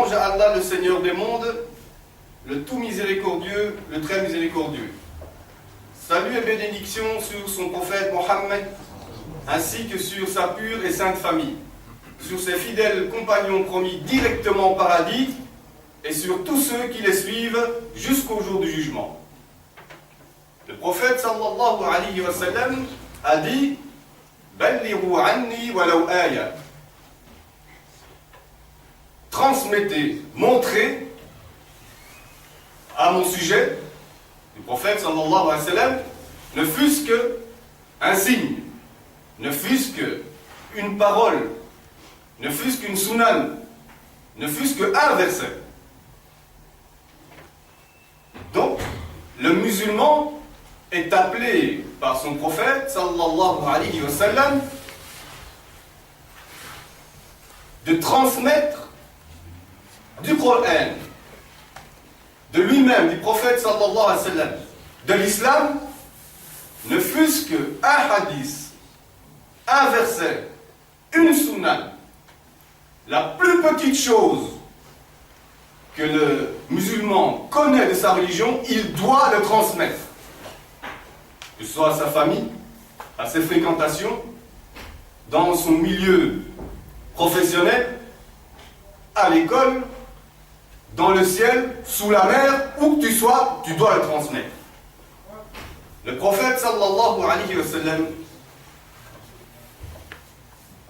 louange à Allah, le Seigneur des mondes, le tout miséricordieux, le très miséricordieux. Salut et bénédictions sur son prophète Mohammed, ainsi que sur sa pure et sainte famille, sur ses fidèles compagnons promis directement au paradis, et sur tous ceux qui les suivent jusqu'au jour du jugement. Le prophète sallallahu alayhi wa sallam a dit « Ballighu anni walaw aya » Transmettez, montrez à mon sujet, le prophète sallallahu alayhi wa sallam, ne fût-ce qu'un signe, ne fût-ce qu'une parole, ne fût-ce qu'une sunan, ne fût-ce qu'un verset. Donc, le musulman est appelé par son prophète sallallahu alayhi wa sallam de transmettre du Coran, de lui-même, du prophète sallallahu alayhi wa sallam, de l'islam, ne fût-ce qu'un hadith, un verset, une sunnah, la plus petite chose que le musulman connaît de sa religion, il doit le transmettre. Que ce soit à sa famille, à ses fréquentations, dans son milieu professionnel, à l'école, dans le ciel, sous la mer, où que tu sois, tu dois le transmettre. Le prophète sallallahu alayhi wa sallam,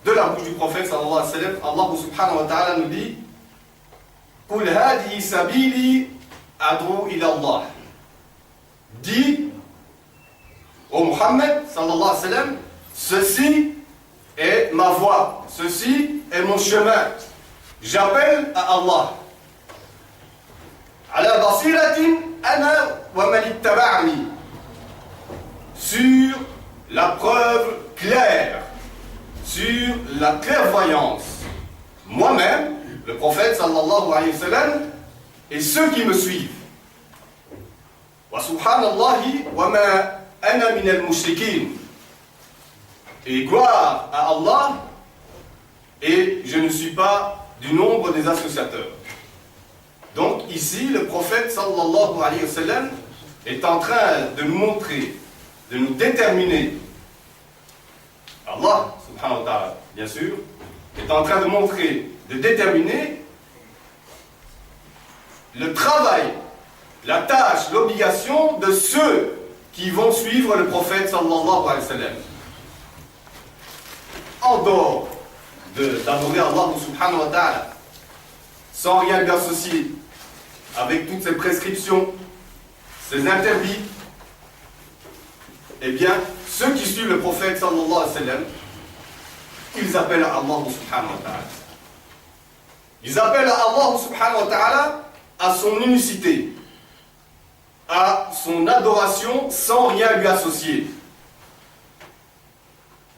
de la bouche du prophète sallallahu alayhi wa sallam, Allah subhanahu wa ta'ala nous dit Qul hadihi sabili ad'u ila Allah. Dis au Muhammad sallallahu alayhi wa sallam, ceci est ma voie, ceci est mon chemin. J'appelle à Allah. Ala basiratin ana wa man ittaba'ani. Sur la preuve claire, sur la clairvoyance. Moi-même, le prophète sallallahu alayhi wa sallam, et ceux qui me suivent. Wa subhanallahi wa ma ana min al-mushrikin. Et gloire à Allah, et je ne suis pas du nombre des associateurs. Donc ici, le prophète sallallahu alayhi wa sallam est en train de nous montrer, de nous déterminer. Allah, subhanahu wa ta'ala, bien sûr, est en train de montrer, de déterminer le travail, la tâche, l'obligation de ceux qui vont suivre le prophète sallallahu alayhi wa sallam. En dehors d'adorer Allah subhanahu wa ta'ala, sans rien lui associer, avec toutes ces prescriptions, ces interdits, eh bien, ceux qui suivent le prophète sallallahu alayhi wa sallam, ils appellent à Allah subhanahu wa ta'ala. Ils appellent à Allah subhanahu wa ta'ala à son unicité, à son adoration sans rien lui associer.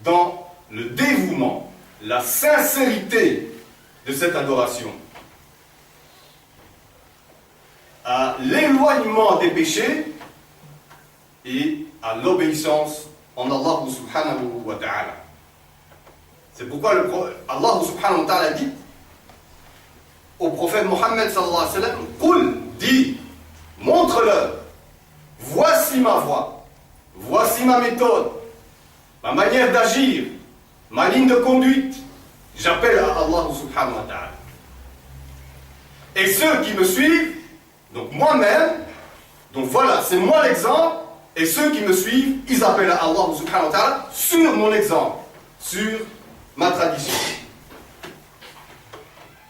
Dans le dévouement, la sincérité de cette adoration, à l'éloignement des péchés et à l'obéissance en Allah subhanahu wa ta'ala. C'est pourquoi Allah subhanahu wa ta'ala dit au prophète Mohammed sallallahu alayhi wa sallam, Qul, dis, montre-leur, voici ma voie, voici ma méthode, ma manière d'agir, ma ligne de conduite, j'appelle à Allah subhanahu wa ta'ala. Et ceux qui me suivent, donc moi-même, donc voilà, c'est moi l'exemple, et ceux qui me suivent, ils appellent à Allah subhanahu wa ta'ala sur mon exemple, sur ma tradition.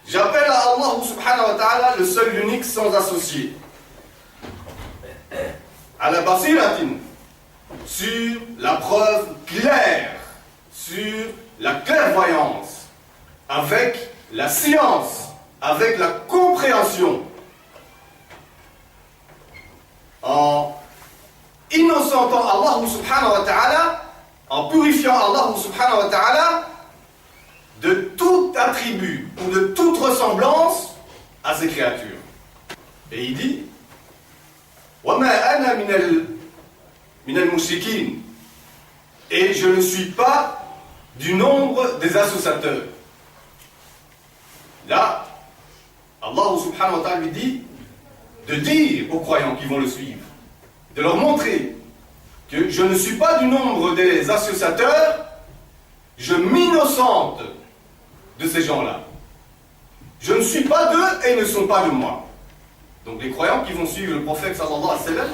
J'appelle à Allah subhanahu wa ta'ala le seul, l'unique, sans associé. À la basiratin, sur la preuve claire, sur la clairvoyance, avec la science, avec la compréhension, en innocentant Allah subhanahu wa ta'ala, en purifiant Allah subhanahu wa ta'ala de tout attribut ou de toute ressemblance à ses créatures. Et il dit وَمَا أَنَا مِنَ الْمُشْرِكِينَ. Et je ne suis pas du nombre des associateurs. Là, Allah subhanahu wa ta'ala lui dit de dire aux croyants qui vont le suivre, de leur montrer que je ne suis pas du nombre des associateurs, je m'innocente de ces gens-là. Je ne suis pas d'eux et ils ne sont pas de moi. Donc les croyants qui vont suivre le prophète sallallahu alayhi wa sallam,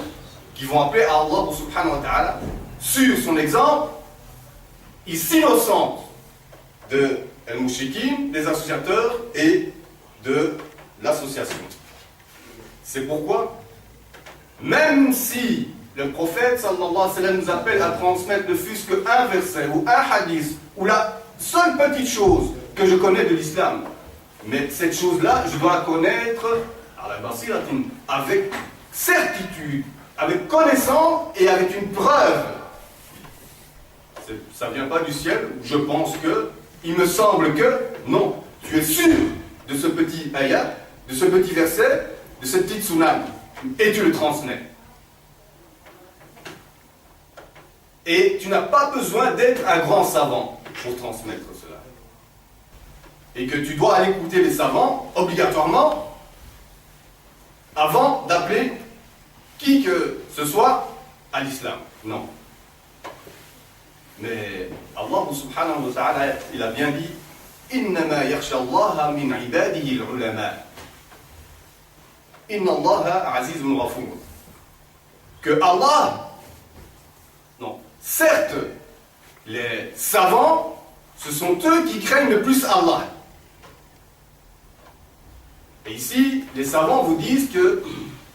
qui vont appeler à Allah subhanahu wa ta'ala, sur son exemple, ils s'innocentent de al-mushrikin, des associateurs et de l'association. C'est pourquoi, même si le prophète sallallahu alayhi wa sallam nous appelle à transmettre ne fût-ce qu'un verset ou un hadith ou la seule petite chose que je connais de l'islam, mais cette chose-là, je dois la connaître avec certitude, avec connaissance et avec une preuve. Ça ne vient pas du ciel, je pense que, il me semble que, non, tu es sûr de ce petit ayat, de ce petit verset, de cette petite tsunami, et tu le transmets. Et tu n'as pas besoin d'être un grand savant pour transmettre cela. Et que tu dois aller écouter les savants, obligatoirement, avant d'appeler qui que ce soit à l'islam. Non. Mais Allah subhanahu wa ta'ala, il a bien dit إِنَّمَا يَخْشَى اللَّهَ مِنْ عِبَادِهِ الْعُلَمَاءِ إِنَّ اللَّهَ عَزِيزٌ غَفُورٌ. Que Allah, non, certes, les savants, ce sont eux qui craignent le plus Allah. Et ici, les savants vous disent que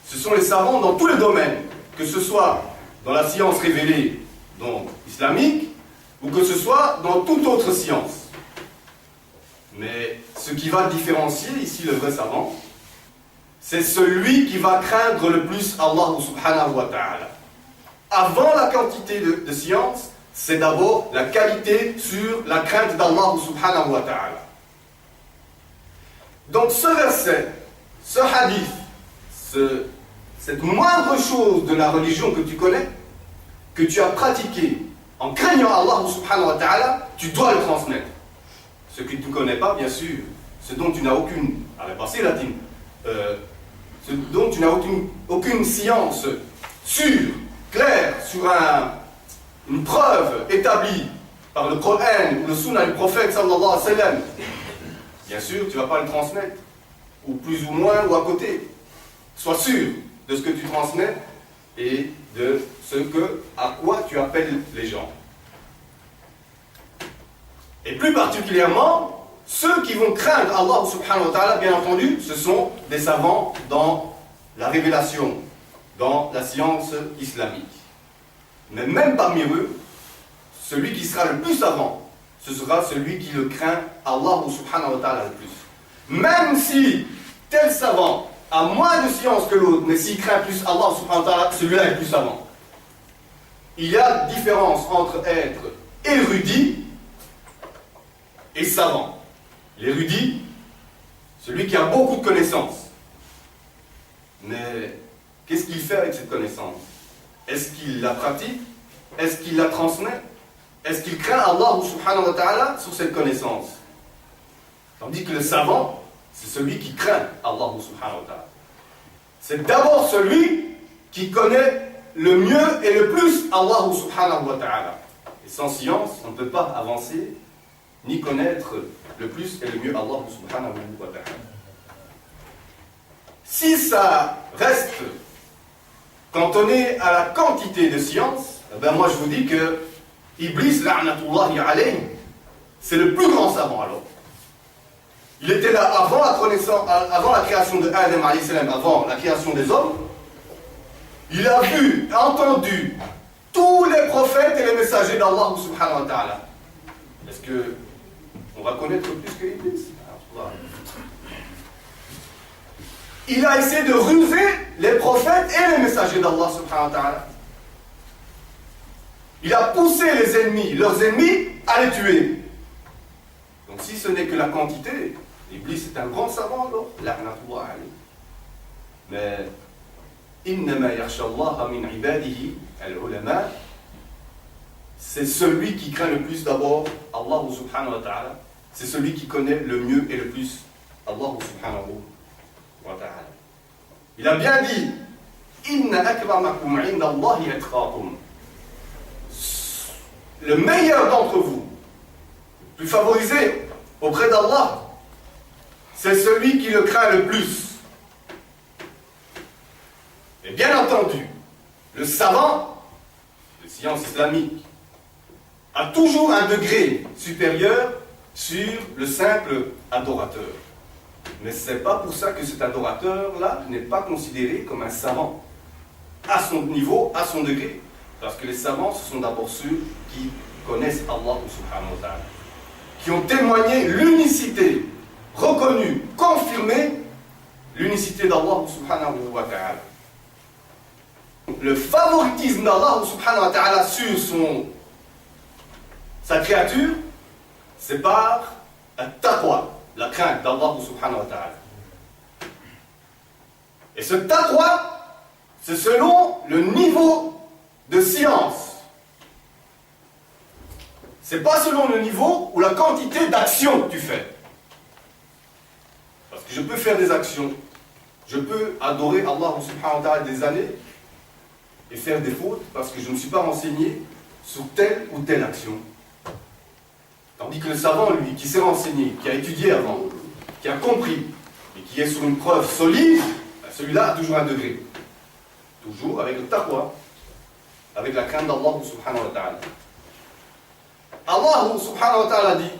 ce sont les savants dans tous les domaines, que ce soit dans la science révélée, donc islamique, ou que ce soit dans toute autre science. Mais ce qui va différencier ici le vrai savant, c'est celui qui va craindre le plus Allah subhanahu wa ta'ala. Avant la quantité de science, c'est d'abord la qualité sur la crainte d'Allah subhanahu wa ta'ala. Donc ce verset, ce hadith, cette moindre chose de la religion que tu connais, que tu as pratiqué en craignant Allah subhanahu wa ta'ala, tu dois le transmettre. Ce que tu ne connais pas, bien sûr, ce dont tu n'as aucune, ce dont tu n'as aucune science sûre, claire, sur une preuve établie par le Coran ou le Sunna du prophète sallallahu alayhi wa sallam, bien sûr, tu ne vas pas le transmettre, ou plus ou moins, ou à côté. Sois sûr de ce que tu transmets et de à quoi tu appelles les gens. Et plus particulièrement, ceux qui vont craindre Allah subhanahu wa ta'ala, bien entendu, ce sont des savants dans la révélation, dans la science islamique. Mais même parmi eux, celui qui sera le plus savant, ce sera celui qui le craint Allah subhanahu wa ta'ala le plus. Même si tel savant a moins de science que l'autre, mais s'il craint plus Allah subhanahu wa ta'ala, celui-là est plus savant. Il y a différence entre être érudit et savant. L'érudit, celui qui a beaucoup de connaissances. Mais qu'est-ce qu'il fait avec cette connaissance? Est-ce qu'il la pratique? Est-ce qu'il la transmet? Est-ce qu'il craint Allah subhanahu wa ta'ala sur cette connaissance? Tandis que le savant, c'est celui qui craint Allah subhanahu wa ta'ala. C'est d'abord celui qui connaît le mieux et le plus Allah subhanahu wa ta'ala. Et sans science, on ne peut pas avancer ni connaître le plus et le mieux Allah subhanahu wa ta'ala. Si ça reste cantonné à la quantité de science, ben moi je vous dis que Iblis, la'natullahi alayhi, c'est le plus grand savant alors. Il était là avant la création de Adam alayhi salam, avant la création des hommes. Il a vu, entendu tous les prophètes et les messagers d'Allah subhanahu wa ta'ala. Est-ce que on va connaître plus que Iblis? Il a essayé de ruser les prophètes et les messagers d'Allah subhanahu wa ta'ala. Il a poussé les ennemis, leurs ennemis, à les tuer. Donc si ce n'est que la quantité, Iblis est un grand savant alors. La'natullah alayhi. Mais إِنَّمَا يَخْشَى اللَّهَ مِنْ عِبَادِهِ الْعُلَمَاءِ, c'est celui qui craint le plus d'abord Allah subhanahu wa ta'ala. C'est celui qui connaît le mieux et le plus Allah subhanahu Il a bien dit Inna akramakum inda Allahi atqakum. Le meilleur d'entre vous, le plus favorisé auprès d'Allah, c'est celui qui le craint le plus. Et bien entendu, le savant de science islamique a toujours un degré supérieur sur le simple adorateur. Mais ce n'est pas pour ça que cet adorateur-là n'est pas considéré comme un savant, à son niveau, à son degré. Parce que les savants, ce sont d'abord ceux qui connaissent Allah subhanahu wa ta'ala, qui ont témoigné l'unicité, reconnu, confirmé l'unicité d'Allah subhanahu wa ta'ala. Le favoritisme d'Allah subhanahu wa ta'ala sur sa créature, c'est par la taqwa, la crainte d'Allah subhanahu wa ta'ala. Et ce taqwa, c'est selon le niveau de science. C'est pas selon le niveau ou la quantité d'actions que tu fais. Parce que je peux faire des actions, je peux adorer Allah subhanahu wa ta'ala des années et faire des fautes parce que je ne me suis pas renseigné sur telle ou telle action. Tandis que le savant, lui, qui s'est renseigné, qui a étudié avant, qui a compris et qui est sur une preuve solide, celui-là a toujours un degré. Toujours avec le taqwa, avec la crainte d'Allah subhanahu wa ta'ala. Allah subhanahu wa ta'ala dit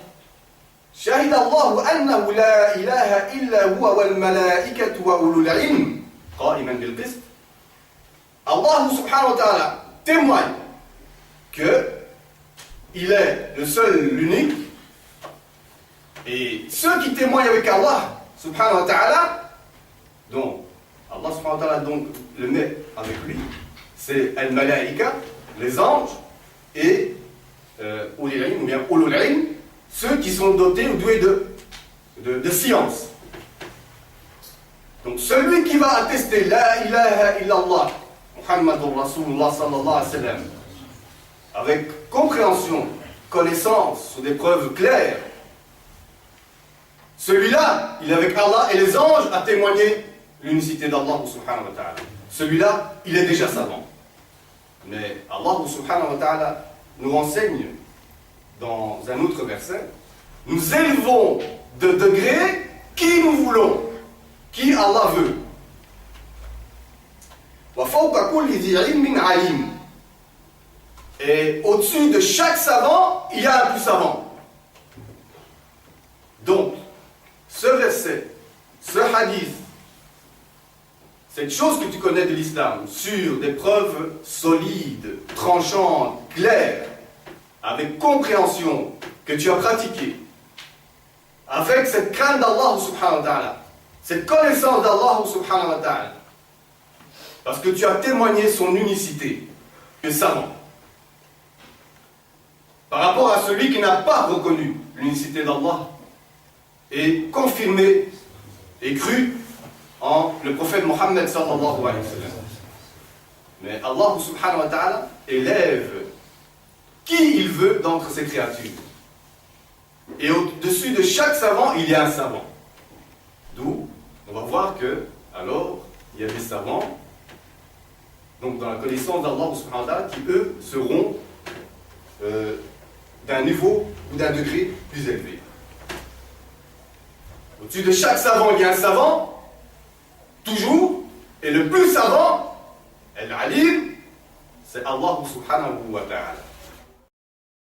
شهد الله أنه لا إله إلا هو والملائكة وأولو العلم قائما بالقسط. Allah subhanahu wa ta'ala témoigne que il est le seul, l'unique, et ceux qui témoignent avec Allah subhanahu wa ta'ala, donc Allah subhanahu wa ta'ala donc le met avec lui, c'est al-malaïka, les anges, et ulul ilm, ou bien ulul ilm, ceux qui sont dotés ou doués de science. Donc celui qui va attester la ilaha illallah Muhammadur Rasulullah sallallahu alayhi wa sallam avec compréhension, connaissance, sur des preuves claires, celui-là, il est avec Allah et les anges à témoigner l'unicité d'Allah subhanahu wa ta'ala. Celui-là, il est déjà savant. Mais Allah subhanahu wa ta'ala nous renseigne dans un autre verset, nous élevons de degré qui nous voulons, qui Allah veut. Et au-dessus de chaque savant, il y a un plus savant. Donc, ce verset, ce hadith, cette chose que tu connais de l'islam, sur des preuves solides, tranchantes, claires, avec compréhension, que tu as pratiqué, avec cette crainte d'Allah subhanahu wa ta'ala, cette connaissance d'Allah subhanahu wa ta'ala, parce que tu as témoigné son unicité, le savant, par rapport à celui qui n'a pas reconnu l'unicité d'Allah et confirmé et cru en le prophète Mohammed sallallahu alayhi wa sallam. Mais Allah subhanahu wa ta'ala élève qui il veut d'entre ses créatures. Et au-dessus de chaque savant, il y a un savant. D'où on va voir que, alors, il y a des savants, donc dans la connaissance d'Allah subhanahu wa ta'ala, qui eux seront d'un niveau ou d'un degré plus élevé. Au-dessus de chaque savant, il y a un savant, toujours, et le plus savant, Al-Alim, c'est Allah subhanahu wa ta'ala.